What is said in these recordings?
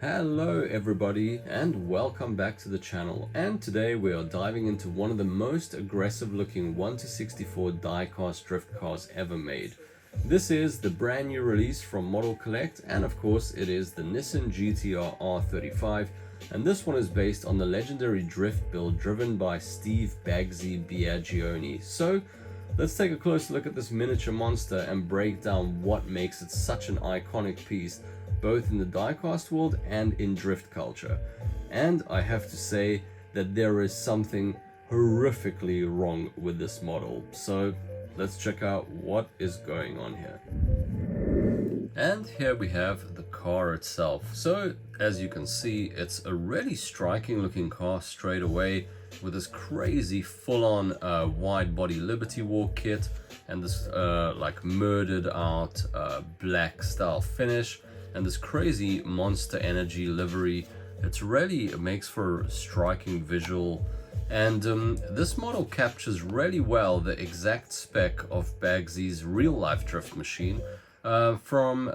Hello everybody and welcome back to the channel, and today we are diving into one of the most aggressive looking 1/64 diecast drift cars ever made. This is the brand new release from Modelcollect, and of course it is the Nissan GTR R35, and this one is based on the legendary drift build driven by Baggsy Biagioni. So let's take a closer look at this miniature monster and break down what makes it such an iconic piece, both in the diecast world and in drift culture. And I have to say that there is something horrifically wrong with this model. So let's check out what is going on here. And here we have the car itself. So as you can see, it's a really striking looking car straight away, with this crazy full-on wide body Liberty Walk kit and this like murdered out black style finish and this crazy Monster Energy livery. It makes for a striking visual, and this model captures really well the exact spec of Baggsy's real-life drift machine from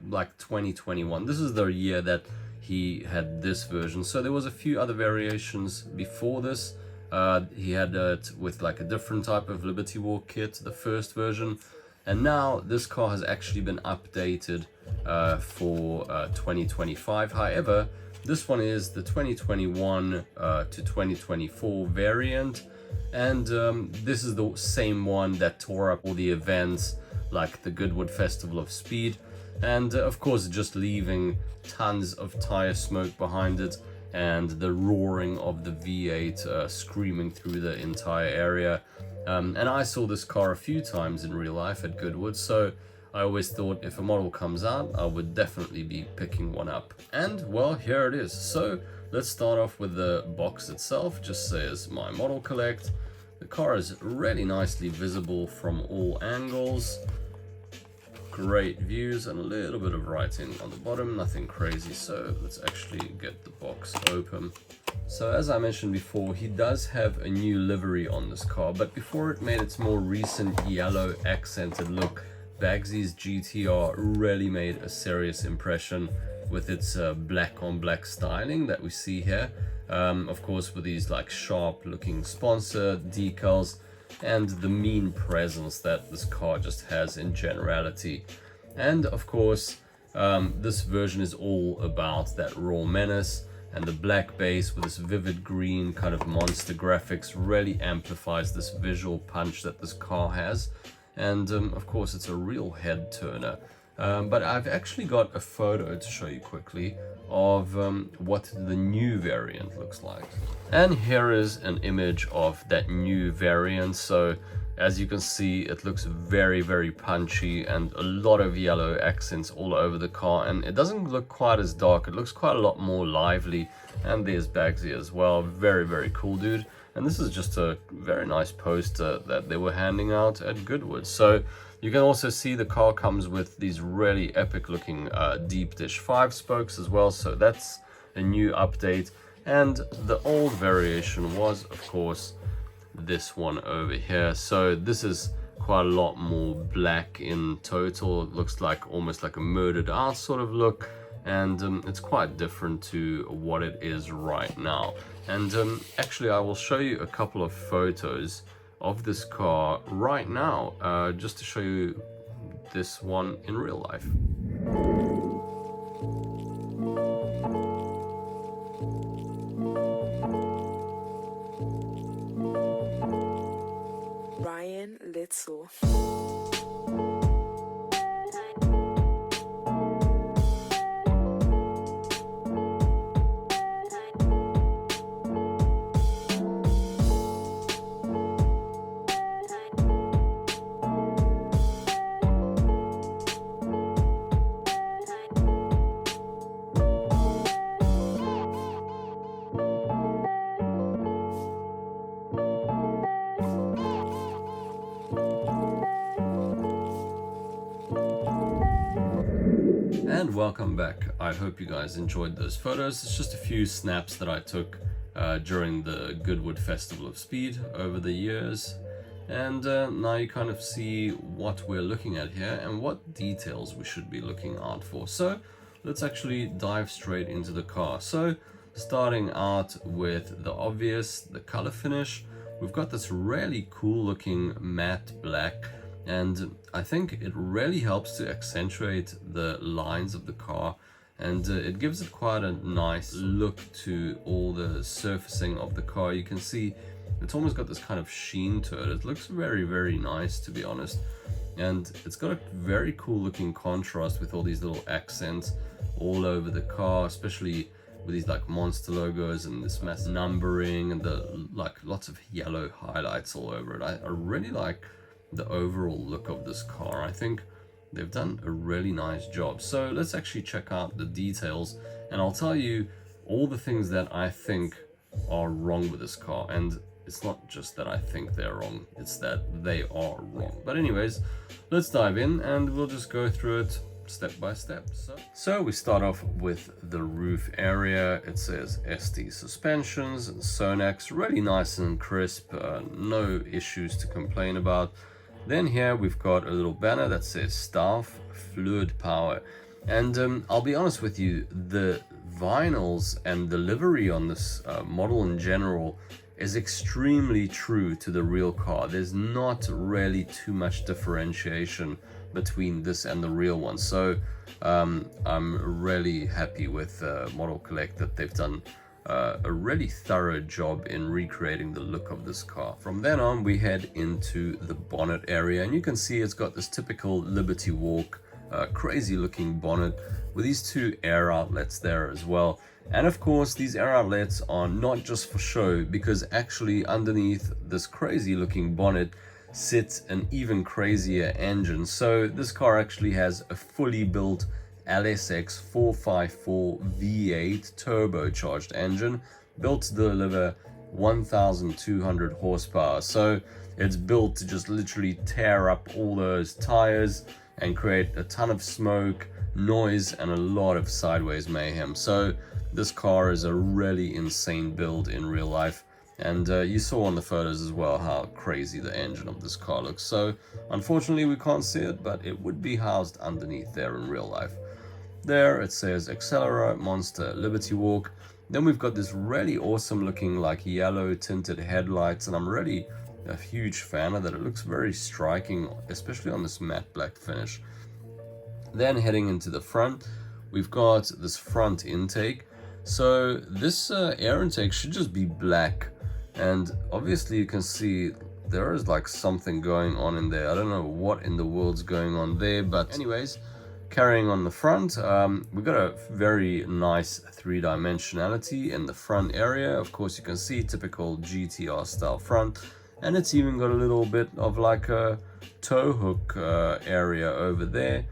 like 2021. This is the year that he had this version. So there was a few other variations before this. He had it with like a different type of Liberty Walk kit, the first version, and now this car has actually been updated for 2025. However, this one is the 2021 to 2024 variant, and this is the same one that tore up all the events like the Goodwood Festival of Speed, and of course just leaving tons of tire smoke behind it and the roaring of the V8 screaming through the entire area. And I saw this car a few times in real life at Goodwood, so I always thought if a model comes out, I would definitely be picking one up. And well, here it is. So let's start off with the box itself. Just says My Modelcollect. The car is really nicely visible from all angles. Great views and a little bit of writing on the bottom, nothing crazy. So let's actually get the box open. So as I mentioned before, he does have a new livery on this car, but before it made its more recent yellow accented look, Baggsy's GTR really made a serious impression with its black on black styling that we see here. Of course, with these like sharp looking sponsor decals and the mean presence that this car just has in generality. And of course, this version is all about that raw menace, and the black base with this vivid green kind of monster graphics really amplifies this visual punch that this car has. And of course it's a real head turner. But I've actually got a photo to show you quickly of what the new variant looks like. And here is an image of that new variant. So as you can see, it looks very, very punchy and a lot of yellow accents all over the car, and it doesn't look quite as dark. It looks quite a lot more lively. And there's Baggsy as well. Very, very cool dude. And this is just a very nice poster that they were handing out at Goodwood. So you can also see the car comes with these really epic looking deep dish 5 spokes as well. So that's a new update. And the old variation was, of course, this one over here. So this is quite a lot more black in total. It looks like almost like a murdered out sort of look. And it's quite different to what it is right now. And actually I will show you a couple of photos of this car right now, just to show you this one in real life. Ryan Little. And welcome back. I hope you guys enjoyed those photos. It's just a few snaps that I took during the Goodwood Festival of Speed over the years. And now you kind of see what we're looking at here and what details we should be looking out for. So let's actually dive straight into the car. So starting out with the obvious, the color finish, we've got this really cool looking matte black, and I think it really helps to accentuate the lines of the car, and it gives it quite a nice look to all the surfacing of the car. You can see it's almost got this kind of sheen to it. It looks very, very nice, to be honest. And it's got a very cool looking contrast with all these little accents all over the car, especially with these like monster logos and this mass numbering and the like lots of yellow highlights all over it. I really like the overall look of this car. I think they've done a really nice job. So let's actually check out the details, and I'll tell you all the things that I think are wrong with this car. And it's not just that I think they're wrong, it's that they are wrong. But anyways, let's dive in and we'll just go through it step by step. So we start off with the roof area. It says ST suspensions and Sonax, really nice and crisp, no issues to complain about. Then here we've got a little banner that says staff fluid power, and I'll be honest with you, the vinyls and the livery on this model in general is extremely true to the real car. There's not really too much differentiation between this and the real one. So I'm really happy with Modelcollect that they've done a really thorough job in recreating the look of this car. From then on, we head into the bonnet area, and you can see it's got this typical Liberty Walk, crazy looking bonnet with these two air outlets there as well. And of course, these air outlets are not just for show, because actually underneath this crazy looking bonnet sits an even crazier engine. So this car actually has a fully built LSX 454 V8 turbocharged engine built to deliver 1,200 horsepower. So it's built to just literally tear up all those tires and create a ton of smoke, noise, and a lot of sideways mayhem. So this car is a really insane build in real life, and you saw on the photos as well how crazy the engine of this car looks. So unfortunately we can't see it, but it would be housed underneath there in real life. There it says Accelera, Monster, Liberty Walk. Then we've got this really awesome looking like yellow tinted headlights, and I'm really a huge fan of that. It looks very striking, especially on this matte black finish. Then heading into the front, we've got this front intake. So this air intake should just be black, and obviously you can see there is like something going on in there. I don't know what in the world's going on there, but anyways, carrying on the front, we've got a very nice three-dimensionality in the front area. Of course, you can see typical GTR style front, and it's even got a little bit of like a tow hook area over there.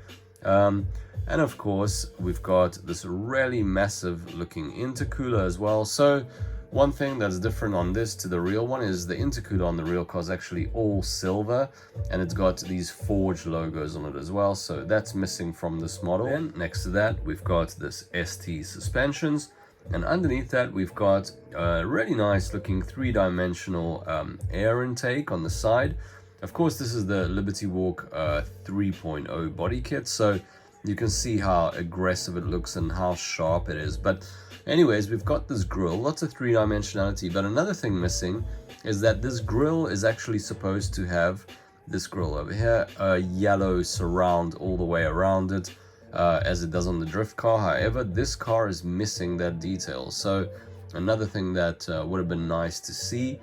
And of course, we've got this really massive looking intercooler as well. So one thing that's different on this to the real one is the intercooler on the real car is actually all silver, and it's got these Forge logos on it as well. So that's missing from this model. And next to that, we've got this ST suspensions, and underneath that, we've got a really nice looking three-dimensional air intake on the side. Of course, this is the Liberty Walk 3.0 body kit, so you can see how aggressive it looks and how sharp it is. But anyways, we've got this grille, lots of three-dimensionality. But another thing missing is that this grille is actually supposed to have this grille over here, a yellow surround all the way around it, as it does on the drift car. However, this car is missing that detail. So another thing that would have been nice to see.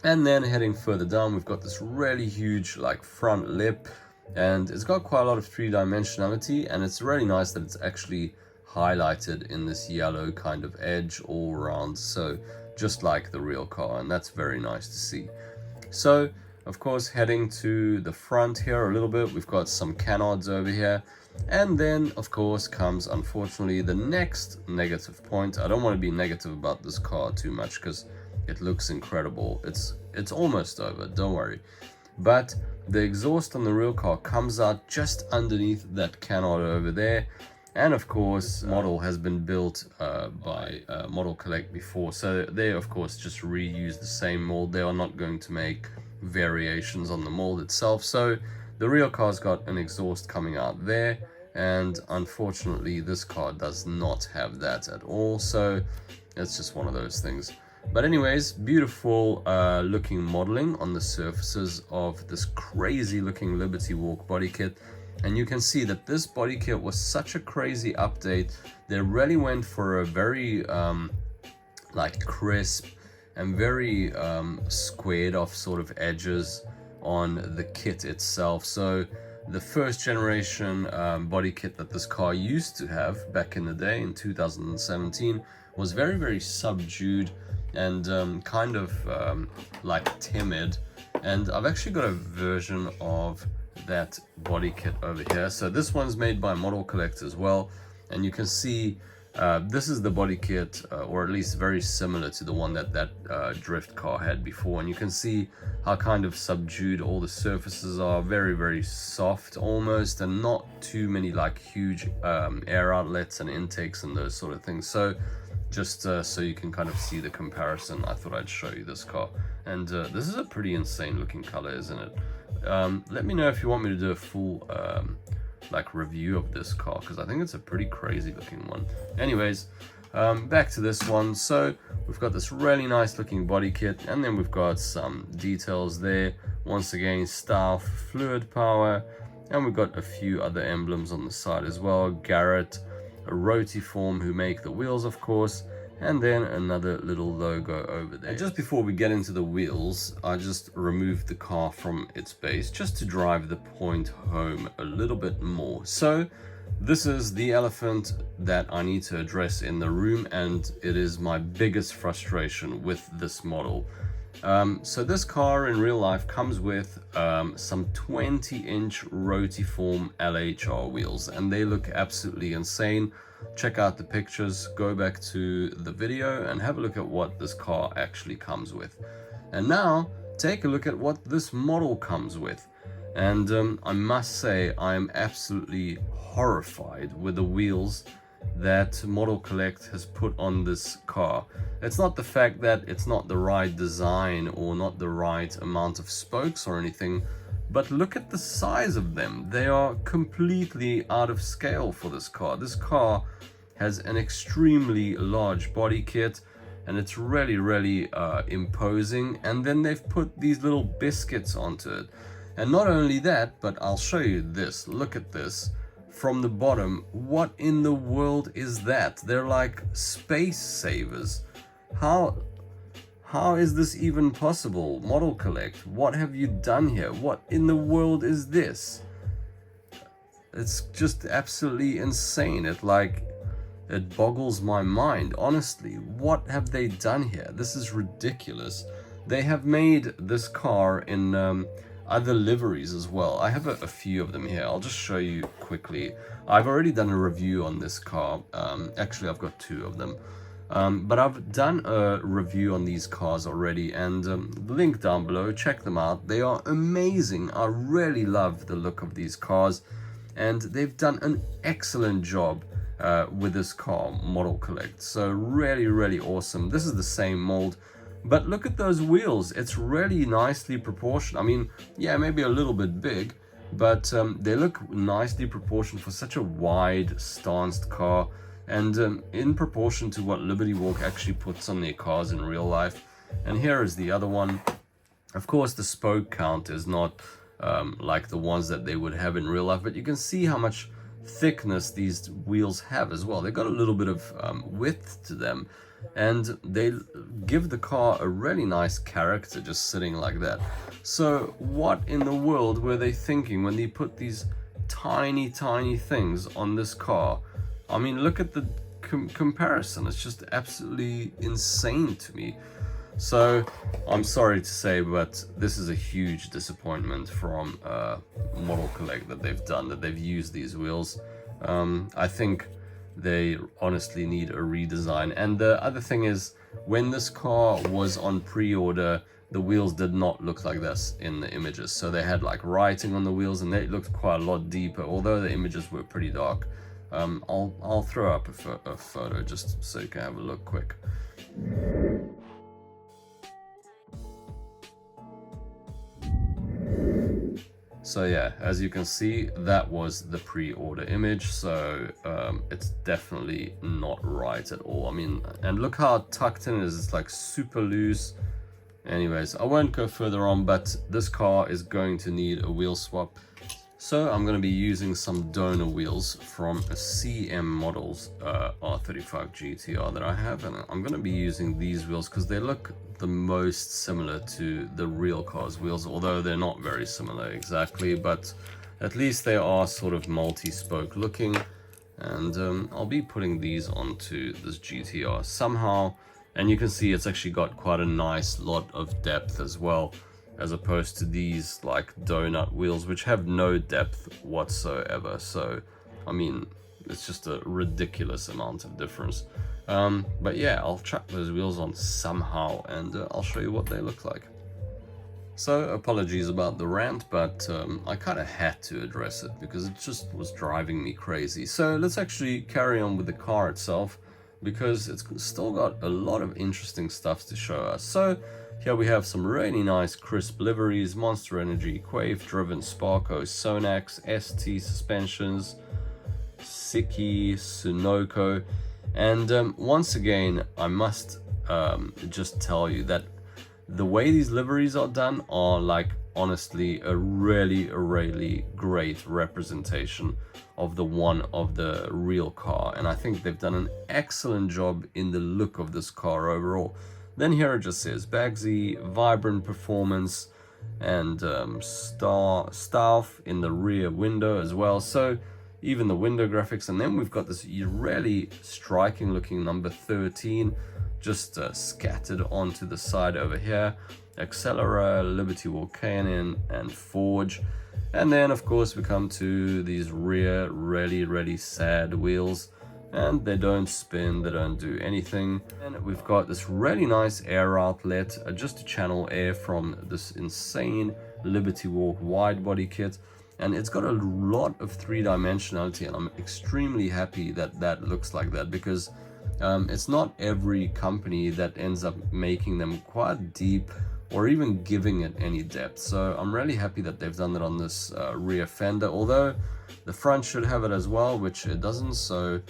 And then heading further down, we've got this really huge like front lip, and it's got quite a lot of three-dimensionality, and it's really nice that it's actually highlighted in this yellow kind of edge all around, so just like the real car, and that's very nice to see. So of course, heading to the front here a little bit, we've got some canards over here, and then of course comes unfortunately the next negative point. I don't want to be negative about this car too much because it looks incredible. It's almost over, don't worry. But the exhaust on the real car comes out just underneath that canard over there. And of course, model has been built by Modelcollect before. So they, of course, just reuse the same mold. They are not going to make variations on the mold itself. So the real car's got an exhaust coming out there. and unfortunately this car does not have that at all, so it's just one of those things. But anyways, beautiful looking modeling on the surfaces of this crazy looking Liberty Walk body kit. And you can see that this body kit was such a crazy update. They really went for a very like crisp and very squared off sort of edges on the kit itself. So the first generation body kit that this car used to have back in the day in 2017 was very, very subdued and kind of like timid. And I've actually got a version of that body kit over here. So this one's made by Modelcollect as well, and you can see this is the body kit, or at least very similar to the one that drift car had before. And you can see how kind of subdued all the surfaces are, very, very soft almost, and not too many like huge air outlets and intakes and those sort of things. So just so you can kind of see the comparison, I thought I'd show you this car. And this is a pretty insane looking color, isn't it? Let me know if you want me to do a full like review of this car, because I think it's a pretty crazy looking one. Anyways, back to this one. So we've got this really nice looking body kit, and then we've got some details there. Once again, style, fluid power, and we've got a few other emblems on the side as well. Garrett, a Rotiform who make the wheels, of course, and then another little logo over there. And just before we get into the wheels, I just removed the car from its base just to drive the point home a little bit more. So this is the elephant that I need to address in the room, and it is my biggest frustration with this model. So this car in real life comes with some 20-inch Rotiform LHR wheels, and they look absolutely insane. Check out the pictures, go back to the video and have a look at what this car actually comes with. And now take a look at what this model comes with. And I must say I am absolutely horrified with the wheels that Modelcollect has put on this car. It's not the fact that it's not the right design or not the right amount of spokes or anything, but look at the size of them. They are completely out of scale for this car. This car has an extremely large body kit, and it's really, really imposing. And then they've put these little biscuits onto it. And not only that, but I'll show you this. Look at this. From the bottom, what in the world is that? They're like space savers. How is this even possible? Modelcollect, what have you done here? What in the world is this? It's just absolutely insane. It boggles my mind, honestly. What have they done here? This is ridiculous. They have made this car in other liveries as well. I have a few of them here. I'll just show you quickly. I've already done a review on this car. Actually, I've got two of them. But I've done a review on these cars already, and link down below, check them out. They are amazing. I really love the look of these cars, and they've done an excellent job with this car, Modelcollect. So really, really awesome. This is the same mold, but look at those wheels. It's really nicely proportioned. I mean, yeah, maybe a little bit big, but they look nicely proportioned for such a wide stanced car, and in proportion to what Liberty Walk actually puts on their cars in real life. And here is the other one. Of course, the spoke count is not like the ones that they would have in real life, but you can see how much thickness these wheels have as well. They've got a little bit of width to them, and they give the car a really nice character just sitting like that. So what in the world were they thinking when they put these tiny things on this car? I mean, look at the comparison. It's just absolutely insane to me. So I'm sorry to say, but this is a huge disappointment from Modelcollect that they've used these wheels. I think they honestly need a redesign. And the other thing is, when this car was on pre-order, the wheels did not look like this in the images. So they had like writing on the wheels, and they looked quite a lot deeper, although the images were pretty dark. I'll throw up a photo just so you can have a look quick. So yeah, as you can see, that was the pre-order image, so it's definitely not right at all. I mean, and look how tucked in it is. It's like super loose. Anyways, I won't go further on, but this car is going to need a wheel swap. So I'm going to be using some donor wheels from a CM Models R35 GTR that I have, and I'm going to be using these wheels because they look the most similar to the real car's wheels, although they're not very similar exactly, but at least they are sort of multi-spoke looking. And I'll be putting these onto this GTR somehow, and you can see it's actually got quite a nice lot of depth as well, as opposed to these like donut wheels which have no depth whatsoever. So I mean, it's just a ridiculous amount of difference. But yeah, I'll chuck those wheels on somehow, and I'll show you what they look like. So apologies about the rant, but I kind of had to address it because it just was driving me crazy. So let's actually carry on with the car itself, because it's still got a lot of interesting stuff to show us. So here we have some really nice crisp liveries: Monster Energy, Quave Driven, Sparko, Sonax, ST suspensions, Siki, Sunoco. And once again, I must just tell you that the way these liveries are done are like honestly a really great representation of the real car, and I think they've done an excellent job in the look of this car overall. Then here it just says Baggsy, vibrant performance, and staff in the rear window as well. So even the window graphics, and then we've got this really striking looking number 13 just scattered onto the side over here. Accelera, Liberty Walk K&N, and Forge. And then of course we come to these rear really sad wheels, and they don't spin, they don't do anything. And we've got this really nice air outlet just to channel air from this insane Liberty Walk wide body kit, and it's got a lot of three-dimensionality, and I'm extremely happy that that looks like that, because it's not every company that ends up making them quite deep or even giving it any depth. So I'm really happy that they've done that on this rear fender, although the front should have it as well, which it doesn't. So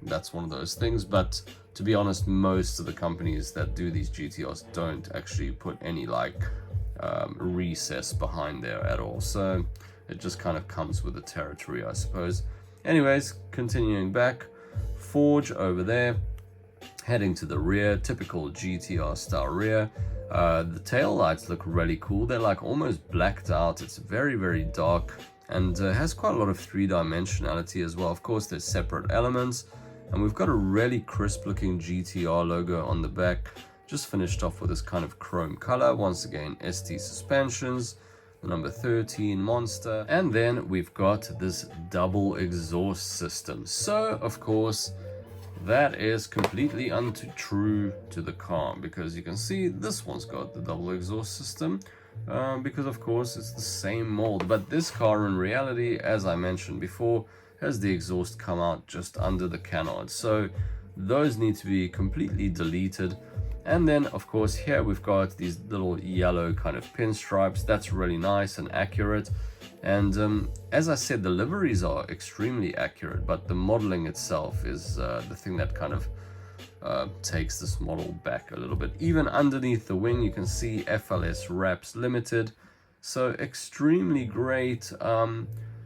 that's one of those things. But to be honest, most of the companies that do these GTRs don't actually put any like recess behind there at all. So it just kind of comes with the territory, I suppose. Anyways, continuing back, Forge over there, heading to the rear, typical GTR style rear. The tail lights look really cool. They're like almost blacked out. It's very dark, and has quite a lot of three-dimensionality as well. Of course, there's separate elements, and we've got a really crisp looking GTR logo on the back, just finished off with this kind of chrome color. Once again, ST suspensions, the number 13 Monster, and then we've got this double exhaust system. So of course that is completely untrue to the car, because you can see this one's got the double exhaust system, because of course it's the same mold. But this car in reality, as I mentioned before, has the exhaust come out just under the canard, so those need to be completely deleted. And then of course here we've got these little yellow kind of pinstripes. That's really nice and accurate. And as I said, the liveries are extremely accurate, but the modeling itself is the thing that kind of takes this model back a little bit. Even underneath the wing you can see FLS Wraps Limited, so extremely great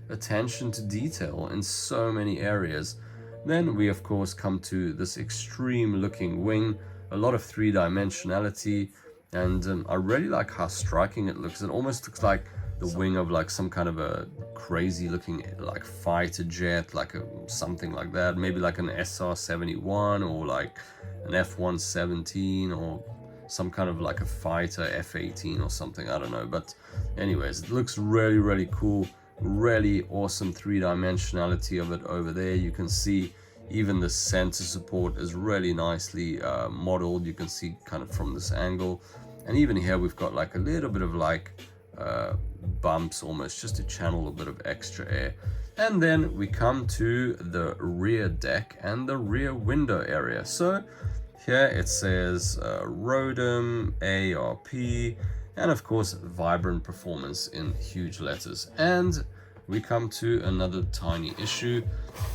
attention to detail in so many areas. Then we of course come to this extreme looking wing, a lot of three-dimensionality, and I really like how striking it looks. It almost looks like the wing of like some kind of a crazy looking like fighter jet, like something like that, maybe like an SR-71 or like an F-117 or some kind of like a fighter F-18 or something, I don't know. But anyways, it looks really cool, really awesome three-dimensionality of it over there. You can see even the center support is really nicely modeled. You can see kind of from this angle, and even here we've got like a little bit of like bumps almost, just to channel a bit of extra air. And then we come to the rear deck and the rear window area. So here it says Rodem ARP, and of course vibrant performance in huge letters. And we come to another tiny issue,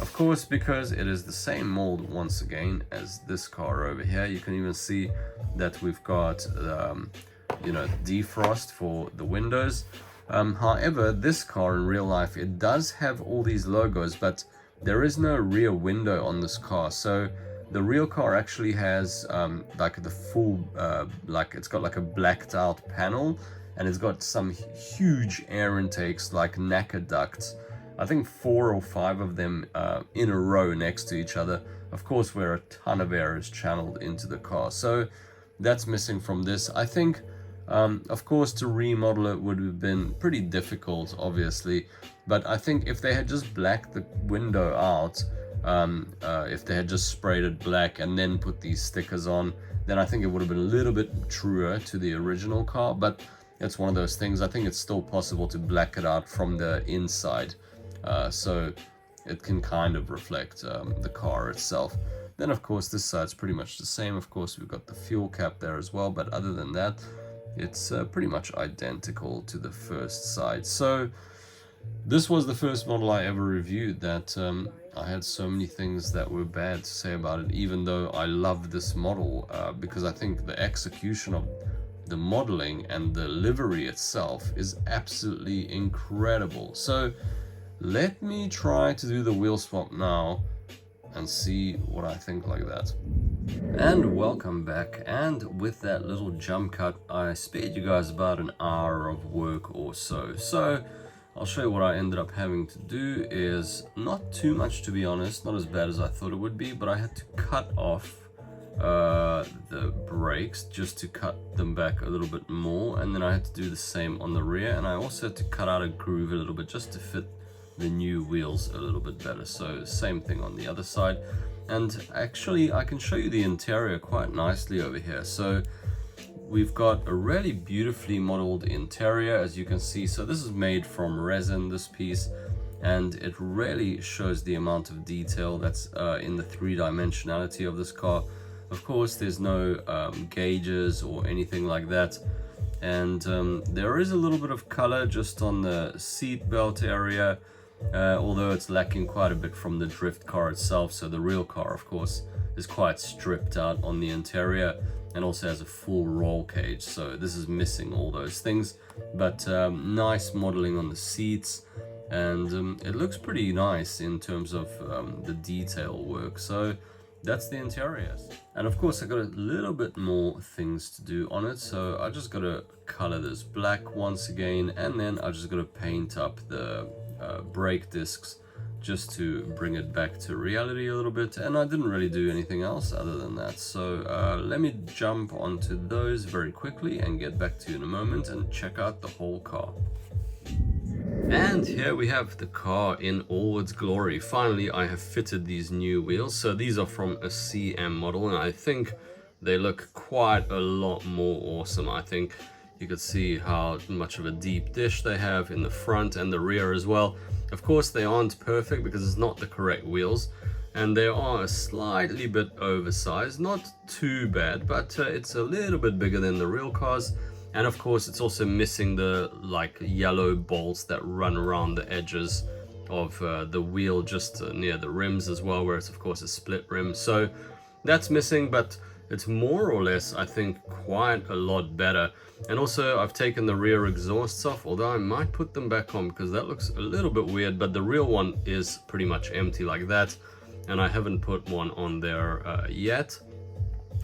of course, because it is the same mold once again as this car over here. You can even see that we've got you know, defrost for the windows. However, this car in real life, it does have all these logos, but there is no rear window on this car. So the real car actually has like the full like it's got like a blacked out panel, and it's got some huge air intakes like knacker ducts. I think 4 or 5 of them in a row next to each other, of course, where a ton of air is channeled into the car. So that's missing from this. I think of course to remodel it would have been pretty difficult, obviously, but I think if they had just blacked the window out, if they had just sprayed it black and then put these stickers on, then I think it would have been a little bit truer to the original car. But it's one of those things. I think it's still possible to black it out from the inside, so it can kind of reflect the car itself. Then of course this side's pretty much the same. Of course we've got the fuel cap there as well, but other than that, it's pretty much identical to the first side. So this was the first model I ever reviewed that I had so many things that were bad to say about it, even though I love this model, because I think the execution of the modeling and the livery itself is absolutely incredible. So let me try to do the wheel swap now and see what I think like that. And welcome back, and with that little jump cut, I spared you guys about an hour of work or so. So I'll show you what I ended up having to do. Is not too much, to be honest, not as bad as I thought it would be, but I had to cut off the brakes just to cut them back a little bit more, and then I had to do the same on the rear, and I also had to cut out a groove a little bit just to fit the new wheels a little bit better. So same thing on the other side. And actually I can show you the interior quite nicely over here. So we've got a really beautifully modeled interior, as you can see. So this is made from resin, this piece, and it really shows the amount of detail that's in the 3-dimensionality of this car. Of course, there's no gauges or anything like that, and there is a little bit of color just on the seat belt area, although it's lacking quite a bit from the drift car itself. So the real car, of course, is quite stripped out on the interior, and also has a full roll cage, so this is missing all those things. But nice modeling on the seats, and it looks pretty nice in terms of the detail work. So that's the interior. And of course I got a little bit more things to do on it, so I just got to color this black once again, and then I just got to paint up the brake discs just to bring it back to reality a little bit. And I didn't really do anything else other than that. So let me jump onto those very quickly and get back to you in a moment and check out the whole car. And here we have the car in all its glory. Finally, I have fitted these new wheels. So these are from a CM model, and I think they look quite a lot more awesome. I think you could see how much of a deep dish they have in the front and the rear as well. Of course, they aren't perfect because it's not the correct wheels, and they are a slightly bit oversized. Not too bad, but it's a little bit bigger than the real cars. And of course, it's also missing the like yellow bolts that run around the edges of the wheel just near the rims as well, where it's of course a split rim. So that's missing, but it's more or less, I think, quite a lot better. And also I've taken the rear exhausts off, although I might put them back on because that looks a little bit weird, but the real one is pretty much empty like that, and I haven't put one on there yet.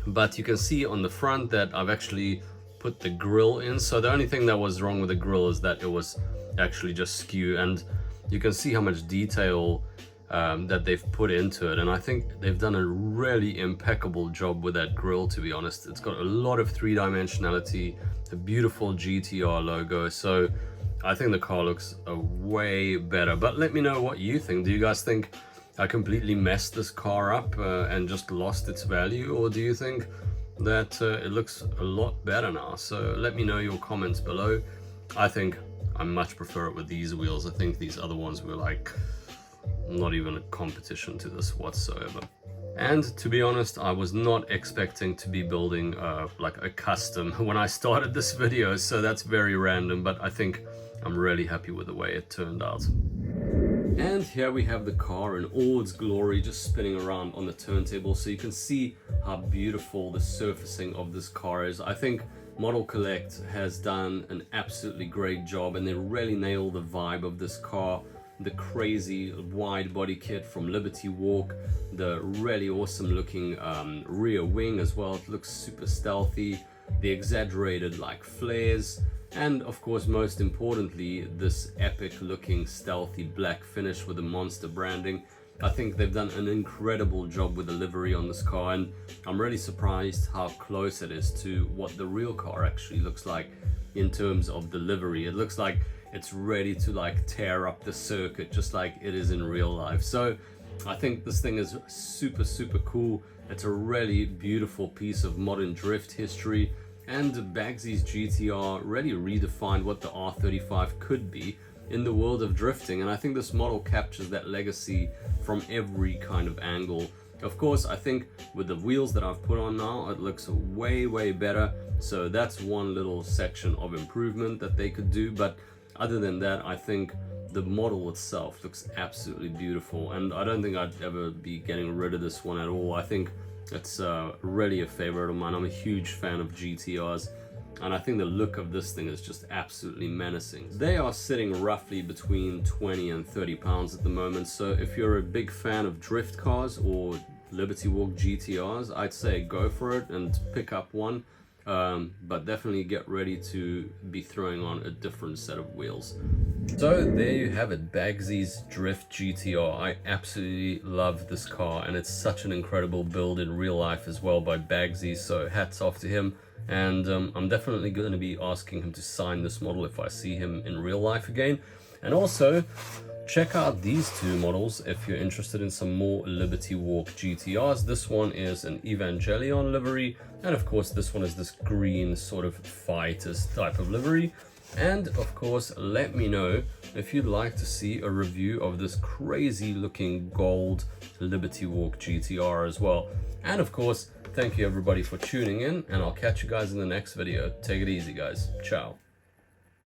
But you can see on the front that I've actually put the grille in. So the only thing that was wrong with the grille is that it was actually just skew, and you can see how much detail that they've put into it, and I think they've done a really impeccable job with that grille, to be honest. It's got a lot of 3-dimensionality, a beautiful GTR logo, so I think the car looks way better. But let me know what you think. Do you guys think I completely messed this car up and just lost its value, or do you think that it looks a lot better now? So let me know your comments below. I think I much prefer it with these wheels. I think these other ones were like not even a competition to this whatsoever. And to be honest, I was not expecting to be building like a custom when I started this video, so that's very random, but I think I'm really happy with the way it turned out. And here we have the car in all its glory, just spinning around on the turntable, so you can see how beautiful the surfacing of this car is. I think Modelcollect has done an absolutely great job, and they really nail the vibe of this car. The crazy wide body kit from Liberty Walk, the really awesome looking rear wing as well. It looks super stealthy, the exaggerated like flares, and of course most importantly this epic looking stealthy black finish with the monster branding. I think they've done an incredible job with the livery on this car, and I'm really surprised how close it is to what the real car actually looks like in terms of the livery. It looks like it's ready to like tear up the circuit just like it is in real life. So I think this thing is super cool. It's a really beautiful piece of modern drift history, and Baggsy's GTR really redefined what the R35 could be in the world of drifting, and I think this model captures that legacy from every kind of angle. Of course, I think with the wheels that I've put on now, it looks way better, so that's one little section of improvement that they could do, but other than that, I think the model itself looks absolutely beautiful, and I don't think I'd ever be getting rid of this one at all. I think it's really a favorite of mine. I'm a huge fan of GTRs, and I think the look of this thing is just absolutely menacing. They are sitting roughly between 20 and 30 pounds at the moment, so if you're a big fan of drift cars or Liberty Walk GTRs, I'd say go for it and pick up one. But definitely get ready to be throwing on a different set of wheels. So there you have it, Baggsy's Drift GTR. I absolutely love this car, and it's such an incredible build in real life as well by Baggsy, so hats off to him. And I'm definitely going to be asking him to sign this model if I see him in real life again. And also check out these two models if you're interested in some more Liberty Walk GTRs. This one is an Evangelion livery, and of course this one is this green sort of fighters type of livery. And of course, let me know if you'd like to see a review of this crazy looking gold Liberty Walk GTR as well. And of course, thank you everybody for tuning in, and I'll catch you guys in the next video. Take it easy, guys. Ciao.